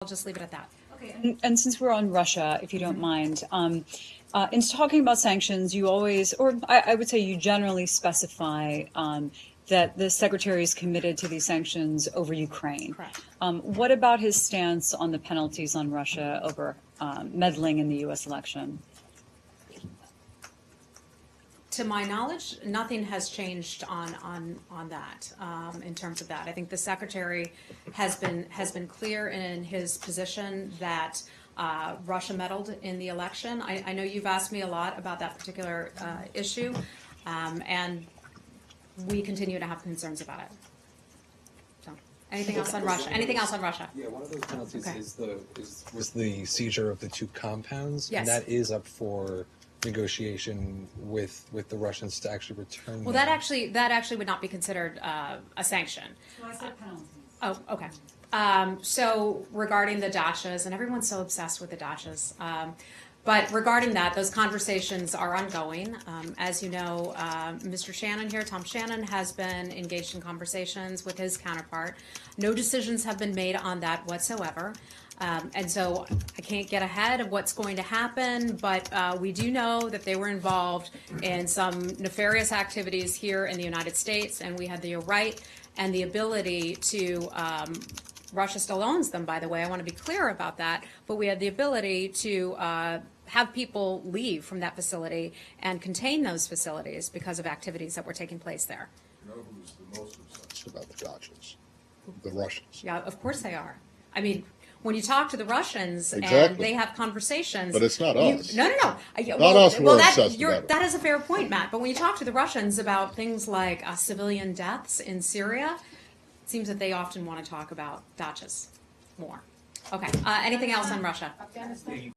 I'll just leave it at that. Okay, and since we're on Russia, if you don't mind, in talking about sanctions, you always, or I would say you generally specify that the Secretary is committed to these sanctions over Ukraine. Correct. What about his stance on the penalties on Russia over meddling in the U.S. election? To my knowledge, nothing has changed on that in terms of that. I think the Secretary has been clear in his position that Russia meddled in the election. I know you've asked me a lot about that particular issue, and we continue to have concerns about it. So, anything else on Russia? Anything else on Russia? Yeah, one of those penalties Okay. was the seizure of the two compounds, Yes. and that is up for negotiation with the Russians to actually return. Well, them. that actually would not be considered a sanction. So I said penalties. Oh, okay. So regarding the dachas, and everyone's so obsessed with the dachas, but regarding that, those conversations are ongoing. As you know, Mr. Shannon here, Tom Shannon, has been engaged in conversations with his counterpart. No decisions have been made on that whatsoever. And so I can't get ahead of what's going to happen, but we do know that they were involved in some nefarious activities here in the United States, and we had the right and the ability to, Russia still owns them, by the way, I want to be clear about that, but we had the ability to have people leave from that facility and contain those facilities because of activities that were taking place there. You know who's the most obsessed about the dachas? The Russians. Yeah, of course they are. I mean, when you talk to the Russians and Exactly. they have conversations, But it's not us. No. Not us who are obsessed about it. That is a fair point, Matt. But when you talk to the Russians about things like civilian deaths in Syria, it seems that they often want to talk about dachas more. Okay. Anything else on Russia?